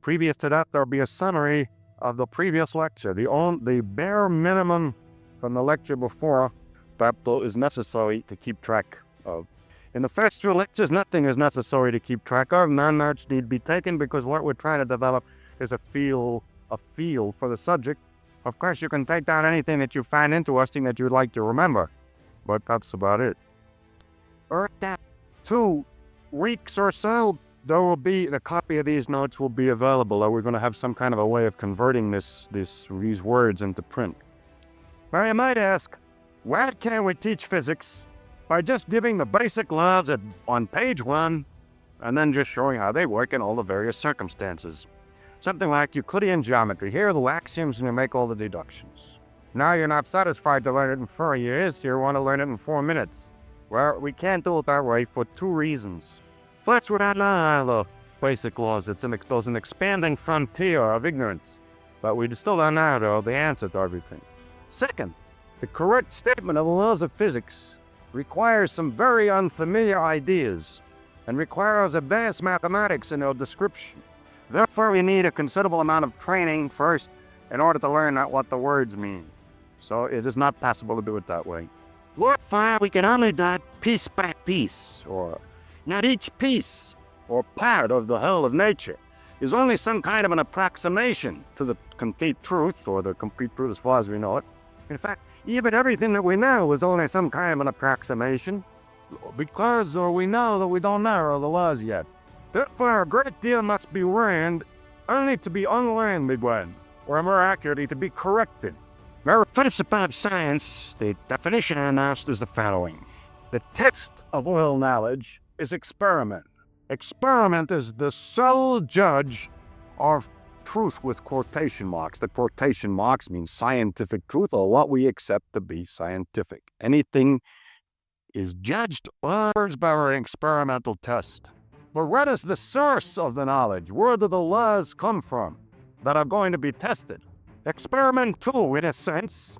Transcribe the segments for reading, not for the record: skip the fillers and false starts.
Previous to that, there'll be a summary of the previous lecture, the bare minimum from the lecture before that is necessary to keep track of. In the first two lectures, nothing is necessary to keep track of. None notes need be taken because what we're trying to develop is a feel for the subject. Of course, you can take down anything that you find interesting that you'd like to remember, but that's about it. Or that 2 weeks or so, the copy of these notes will be available. We're going to have some kind of a way of converting these words into print. Now you might ask, why can't we teach physics by just giving the basic laws on page 1 and then just showing how they work in all the various circumstances? Something like Euclidean geometry. Here are the axioms and you make all the deductions. Now you're not satisfied to learn it in 4 years, you want to learn it in 4 minutes. Well, we can't do it that way for 2 reasons. First, we're not learning the basic laws. It's an expanding frontier of ignorance. But we still don't know the answer to everything. Second, the correct statement of the laws of physics requires some very unfamiliar ideas and requires advanced mathematics in their description. Therefore, we need a considerable amount of training first in order to learn what the words mean. So it is not possible to do it that way. Therefore, we can only do it piece by piece, or not each piece or part of the whole of nature is only some kind of an approximation to the complete truth, or the complete truth as far as we know it. In fact, even everything that we know is only some kind of an approximation, because we know that we don't know the laws yet. Therefore, a great deal must be learned only to be unlearned again, or more accurately, to be corrected. Now, first about science, the definition announced is the following. The test of all knowledge is experiment. Experiment is the sole judge of truth with quotation marks. The quotation marks mean scientific truth, or what we accept to be scientific. Anything is judged always by an experimental test. But where is the source of the knowledge? Where do the laws come from that are going to be tested? Experiment 2, in a sense,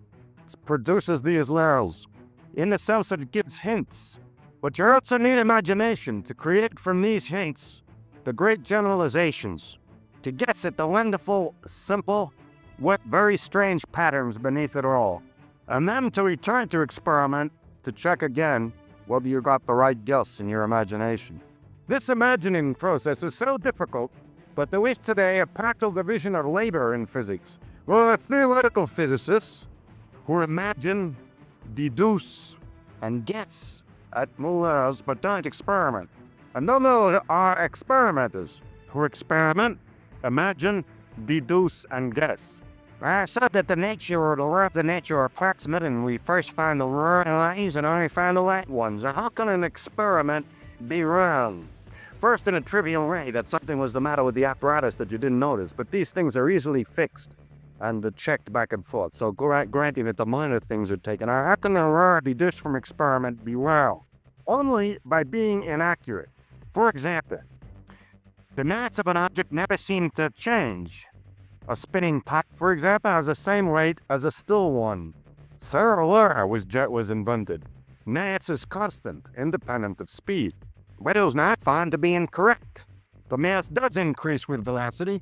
produces these laws, in the sense that it gives hints. But you also need imagination to create from these hints the great generalizations, to guess at the wonderful, simple, yet very strange patterns beneath it all, and then to return to experiment to check again whether you got the right guess in your imagination. This imagining process is so difficult, but there is today a practical division of labor in physics. Well, the theoretical physicists who imagine, deduce, and guess at new laws but don't experiment. And then there are experimenters who experiment, imagine, deduce, and guess. I said that the nature or the law of the nature are approximate, and we first find the wrong lines and only find the right ones. Now, how can an experiment be wrong? First, in a trivial way, that something was the matter with the apparatus that you didn't notice, but these things are easily fixed and checked back and forth. So granting that the minor things are taken, how can a law deduced from experiment be wrong? Only by being inaccurate. For example, the mass of an object never seemed to change. A spinning top, for example, has the same weight as a still one. So a law was invented. Mass is constant, independent of speed. But it was not found to be incorrect. The mass does increase with velocity,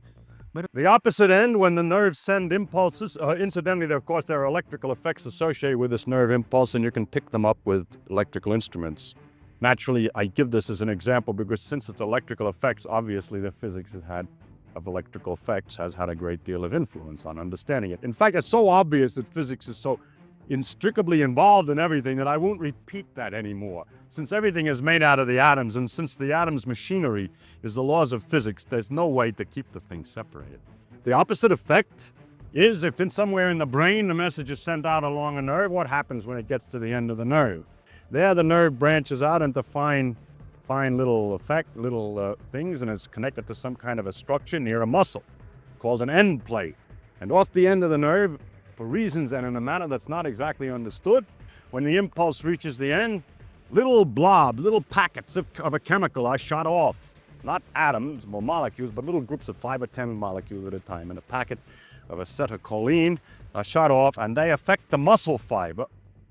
but at the opposite end, when the nerves send impulses, incidentally, of course, there are electrical effects associated with this nerve impulse, and you can pick them up with electrical instruments. Naturally, I give this as an example because since it's electrical effects, obviously the physics it had of electrical effects has had a great deal of influence on understanding it. In fact, it's so obvious that physics is so inextricably involved in everything that I won't repeat that anymore. Since everything is made out of the atoms, and since the atom's machinery is the laws of physics, there's no way to keep the things separated. The opposite effect is if somewhere in the brain the message is sent out along a nerve, what happens when it gets to the end of the nerve? There the nerve branches out into fine little things, and it's connected to some kind of a structure near a muscle called an end plate. And off the end of the nerve, for reasons and in a manner that's not exactly understood, when the impulse reaches the end, little packets of a chemical are shot off. Not atoms or molecules, but little groups of 5 or 10 molecules at a time. And a packet of acetylcholine are shot off, and they affect the muscle fiber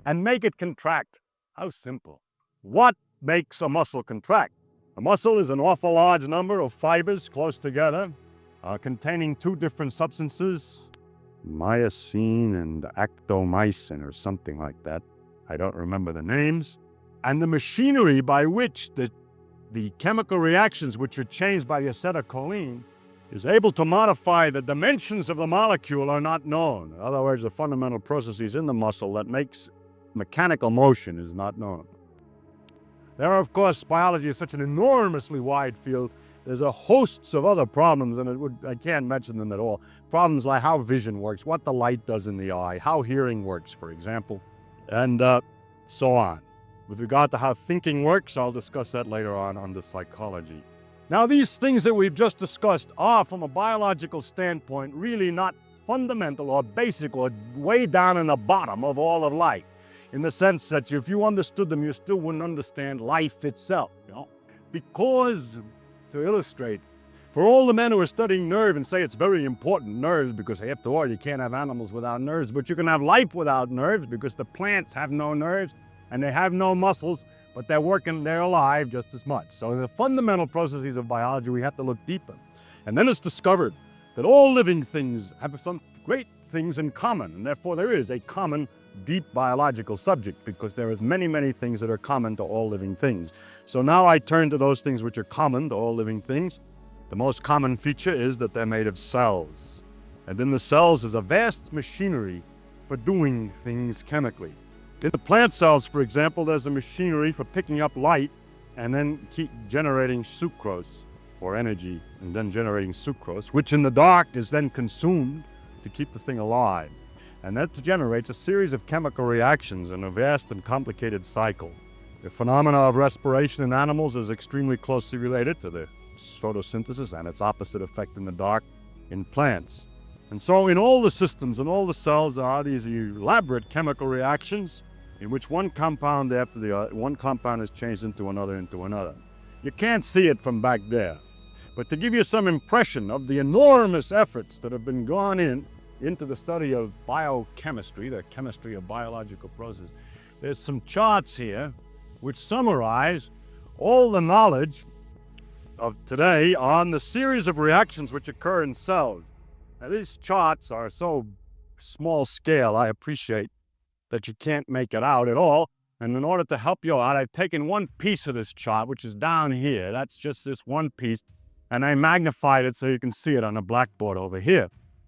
and make it contract. How simple. What makes a muscle contract? A muscle is an awful large number of fibers close together, containing two different substances, myosin and actomycin or something like that. I don't remember the names. And the machinery by which the chemical reactions which are changed by the acetylcholine is able to modify the dimensions of the molecule are not known. In other words, the fundamental processes in the muscle that makes mechanical motion is not known. There are, of course, biology is such an enormously wide field. There's a hosts of other problems, and I can't mention them at all. Problems like how vision works, what the light does in the eye, how hearing works, for example, and so on. With regard to how thinking works, I'll discuss that later on under psychology. Now, these things that we've just discussed are, from a biological standpoint, really not fundamental or basic or way down in the bottom of all of life, in the sense that if you understood them, you still wouldn't understand life itself, Because, to illustrate, for all the men who are studying nerve and say it's very important, nerves, because after all, you can't have animals without nerves, but you can have life without nerves because the plants have no nerves and they have no muscles, but they're alive just as much. So in the fundamental processes of biology, we have to look deeper. And then it's discovered that all living things have some great things in common, and therefore there is a common, deep biological subject, because there is many, many things that are common to all living things. So now I turn to those things which are common to all living things. The most common feature is that they're made of cells. And in the cells is a vast machinery for doing things chemically. In the plant cells, for example, there's a machinery for picking up light and then keep generating sucrose, or energy, and then generating sucrose, which in the dark is then consumed to keep the thing alive. And that generates a series of chemical reactions in a vast and complicated cycle. The phenomena of respiration in animals is extremely closely related to the photosynthesis and its opposite effect in the dark in plants. And so in all the systems and all the cells there are these elaborate chemical reactions in which one compound after the other, one compound is changed into another. You can't see it from back there. But to give you some impression of the enormous efforts that have been gone into the study of biochemistry, the chemistry of biological processes, there's some charts here which summarize all the knowledge of today on the series of reactions which occur in cells. Now, these charts are so small scale, I appreciate that you can't make it out at all. And in order to help you out, I've taken one piece of this chart, which is down here. That's just this one piece. And I magnified it so you can see it on a blackboard over here.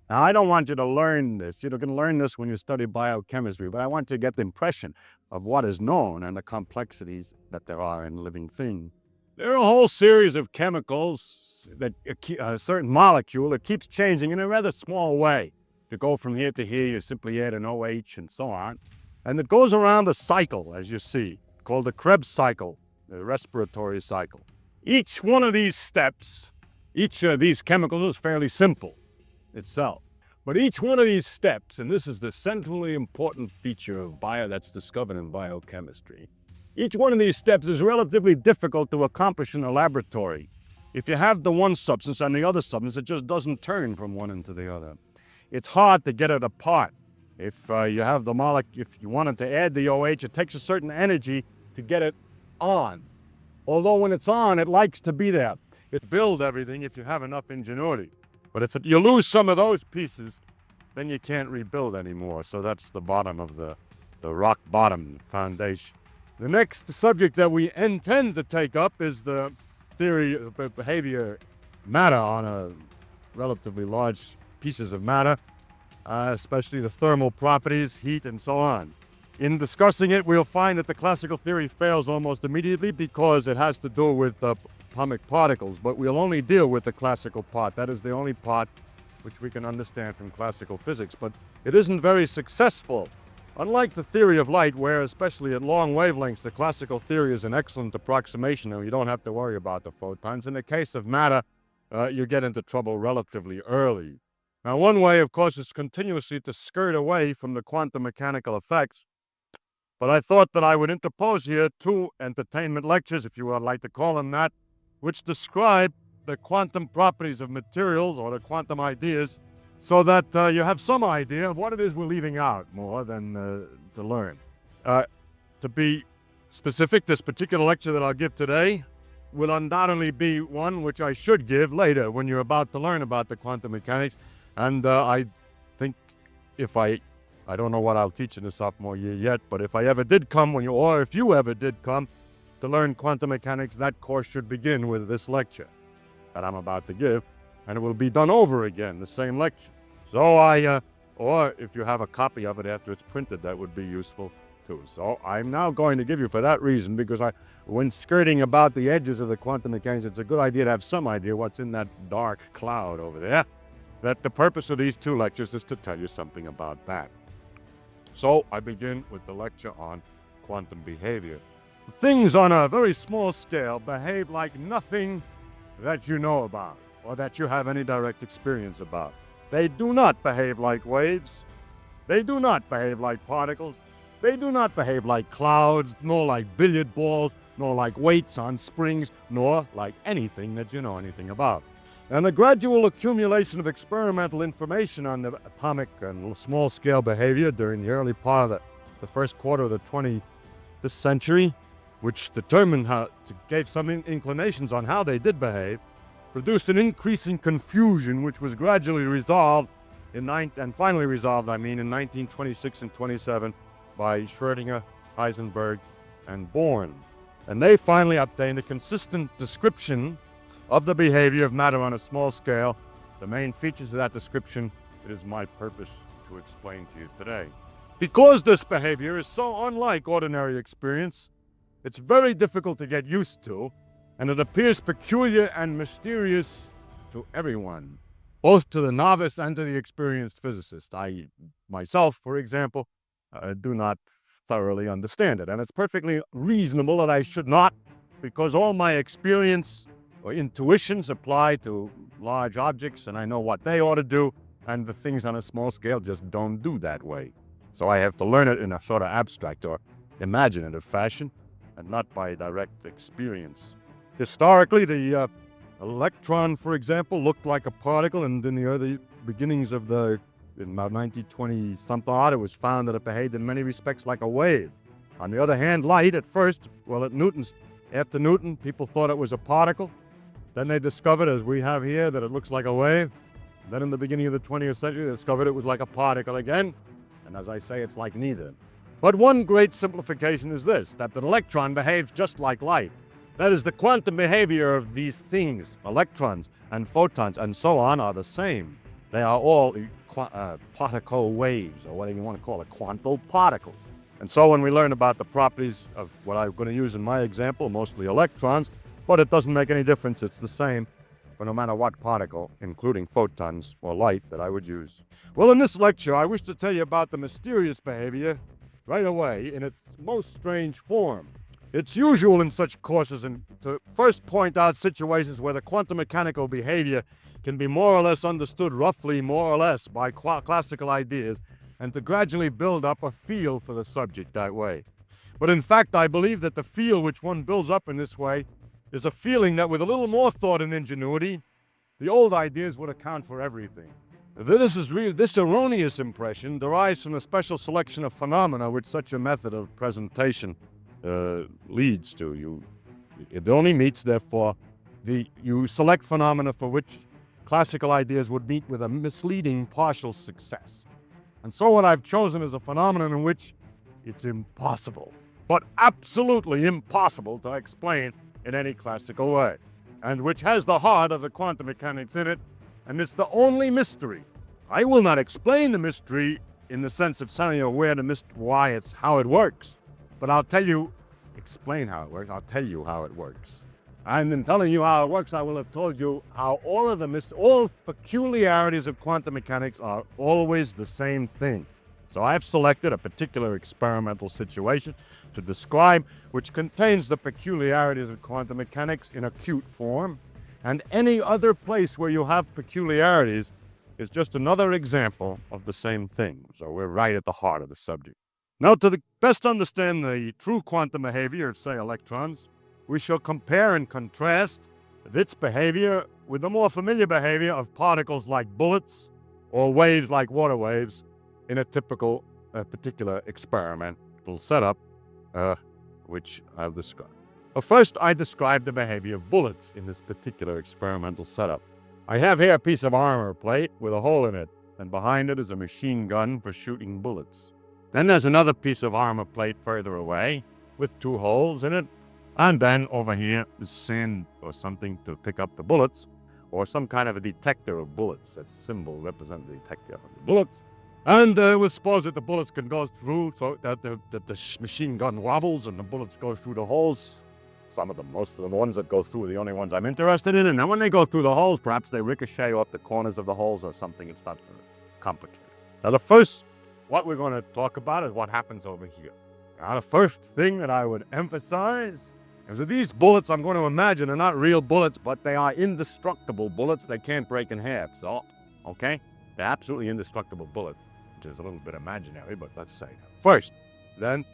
Now, I don't want you to learn this. You're going to learn this when you study biochemistry, but I want you to get the impression of what is known and the complexities that there are in living things. There are a whole series of chemicals, that a certain molecule that keeps changing in a rather small way. To go from here to here, you simply add an OH and so on. And it goes around a cycle, as you see, called the Krebs cycle, the respiratory cycle. Each one of these steps, each of these chemicals is fairly simple itself. But each one of these steps, and this is the centrally important feature of that's discovered in biochemistry, each one of these steps is relatively difficult to accomplish in a laboratory. If you have the one substance and the other substance, it just doesn't turn from one into the other. It's hard to get it apart. If you have the molecule, if you wanted to add the OH, it takes a certain energy to get it on. Although when it's on, it likes to be there. It builds everything if you have enough ingenuity. But if you lose some of those pieces, then you can't rebuild anymore. So that's the bottom of the rock bottom foundation. The next subject that we intend to take up is the theory of behavior matter on a relatively large pieces of matter, especially the thermal properties, heat, and so on. In discussing it, we'll find that the classical theory fails almost immediately because it has to do with atomic particles, but we'll only deal with the classical part. That is the only part which we can understand from classical physics, but it isn't very successful. Unlike the theory of light, where especially at long wavelengths, the classical theory is an excellent approximation and you don't have to worry about the photons. In the case of matter, you get into trouble relatively early. Now, one way, of course, is continuously to skirt away from the quantum mechanical effects. But I thought that I would interpose here two entertainment lectures, if you would like to call them that, which describe the quantum properties of materials or the quantum ideas, so that you have some idea of what it is we're leaving out more than to learn. To be specific, this particular lecture that I'll give today will undoubtedly be one which I should give later when you're about to learn about the quantum mechanics. And I think if I don't know what I'll teach in the sophomore year yet, but if I ever did come or if you ever did come to learn quantum mechanics, that course should begin with this lecture that I'm about to give, and it will be done over again, the same lecture. So or if you have a copy of it after it's printed, that would be useful too. So I'm now going to give you, for that reason, because when skirting about the edges of the quantum mechanics, it's a good idea to have some idea what's in that dark cloud over there, that the purpose of these 2 lectures is to tell you something about that. So I begin with the lecture on quantum behavior. Things on a very small scale behave like nothing that you know about or that you have any direct experience about. They do not behave like waves. They do not behave like particles. They do not behave like clouds, nor like billiard balls, nor like weights on springs, nor like anything that you know anything about. And the gradual accumulation of experimental information on the atomic and small-scale behavior during the early part of the first quarter of the 20th century, which determined gave some inclinations on how they did behave, produced an increasing confusion which was gradually resolved finally resolved in 1926 and 27 by Schrödinger, Heisenberg, and Born. And they finally obtained a consistent description of the behavior of matter on a small scale. The main features of that description, it is my purpose to explain to you today. Because this behavior is so unlike ordinary experience, it's very difficult to get used to, and it appears peculiar and mysterious to everyone, both to the novice and to the experienced physicist. I, myself, for example, do not thoroughly understand it, and it's perfectly reasonable that I should not, because all my experience or intuitions apply to large objects, and I know what they ought to do, and the things on a small scale just don't do that way. So I have to learn it in a sort of abstract or imaginative fashion, and not by direct experience. Historically, the electron, for example, looked like a particle, and in the early beginnings of in about 1920-something odd, it was found that it behaved in many respects like a wave. On the other hand, light at first, after Newton, people thought it was a particle. Then they discovered, as we have here, that it looks like a wave. Then in the beginning of the 20th century, they discovered it was like a particle again. And as I say, it's like neither. But one great simplification is this, that an electron behaves just like light. That is, the quantum behavior of these things, electrons and photons and so on, are the same. They are all particle waves, or whatever you want to call it, quantum particles. And so when we learn about the properties of what I'm going to use in my example, mostly electrons, but it doesn't make any difference, it's the same for no matter what particle, including photons or light, that I would use. Well, in this lecture, I wish to tell you about the mysterious behavior right away in its most strange form. It's usual in such courses to first point out situations where the quantum mechanical behavior can be more or less understood roughly, more or less, by classical ideas, and to gradually build up a feel for the subject that way. But in fact, I believe that the feel which one builds up in this way is a feeling that with a little more thought and ingenuity, the old ideas would account for everything. This erroneous impression derives from the special selection of phenomena which such a method of presentation leads to. It only meets, therefore, you select phenomena for which classical ideas would meet with a misleading partial success. And so what I've chosen is a phenomenon in which it's impossible, but absolutely impossible to explain in any classical way, and which has the heart of the quantum mechanics in it, and it's the only mystery. I will not explain the mystery in the sense of telling you how it works, but I'll explain how it works. I'll tell you how it works. And in telling you how it works, I will have told you how all peculiarities of quantum mechanics are always the same thing. So I've selected a particular experimental situation to describe which contains the peculiarities of quantum mechanics in acute form, and any other place where you have peculiarities is just another example of the same thing. So we're right at the heart of the subject. Now, to best understand the true quantum behavior of, say, electrons, we shall compare and contrast its behavior with the more familiar behavior of particles like bullets or waves like water waves in a typical particular experimental setup, which I'll describe. But first, I describe the behavior of bullets in this particular experimental setup. I have here a piece of armor plate with a hole in it, and behind it is a machine gun for shooting bullets. Then there's another piece of armor plate further away with 2 holes in it, and then over here is sand or something to pick up the bullets, or some kind of a detector of bullets. That symbol represents the detector of the bullets. And we'll suppose that the bullets can go through, so that the machine gun wobbles and the bullets go through the holes. Most of the ones that go through are the only ones I'm interested in. And then when they go through the holes, perhaps they ricochet off the corners of the holes or something. It's not very complicated. Now, what we're going to talk about is what happens over here. Now, the first thing that I would emphasize is that these bullets, I'm going to imagine, are not real bullets, but they are indestructible bullets. They can't break in half. So, okay? They're absolutely indestructible bullets, which is a little bit imaginary, but let's say that. First, then,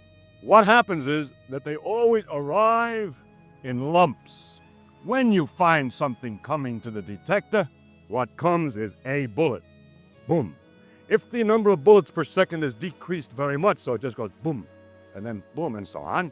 what happens is that they always arrive in lumps. When you find something coming to the detector, what comes is a bullet. Boom. If the number of bullets per second is decreased very much, so it just goes boom, and then boom, and so on,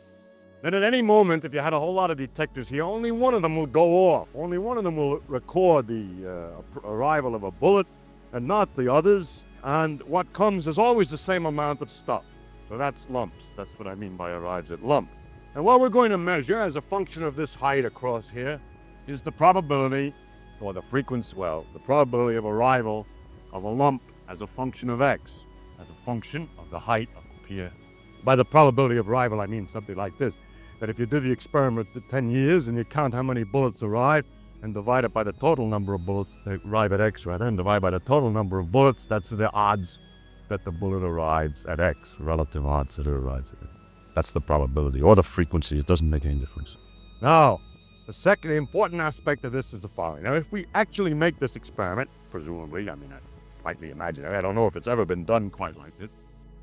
then at any moment, if you had a whole lot of detectors here, only one of them will go off. Only one of them will record the arrival of a bullet, and not the others. And what comes is always the same amount of stuff. So that's lumps. That's what I mean by arrives at lumps. And what we're going to measure as a function of this height across here is the probability, or the frequency, the probability of arrival of a lump as a function of x, as a function of the height up here. By the probability of arrival, I mean something like this, that if you do the experiment for 10 years and you count how many bullets arrive and divide it by the total number of bullets, they arrive at x rather, and divide by the total number of bullets, that's the odds that the bullet arrives at x, relative odds that it arrives at x. That's the probability, or the frequency. It doesn't make any difference. Now, the second important aspect of this is the following. Now, if we actually make this experiment, presumably, it's slightly imaginary. I don't know if it's ever been done quite like this.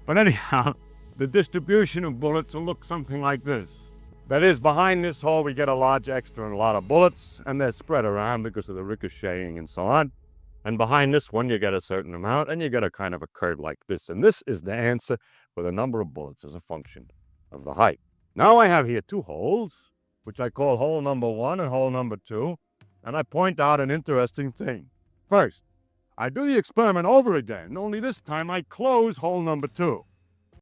But anyhow, the distribution of bullets will look something like this. That is, behind this hole, we get a large extra and a lot of bullets, and they're spread around because of the ricocheting and so on. And behind this one, you get a certain amount, and you get a kind of a curve like this. And this is the answer for the number of bullets as a function of the height. Now I have here 2 holes, which I call hole number 1 and hole number 2, and I point out an interesting thing. First, I do the experiment over again, only this time I close hole number 2.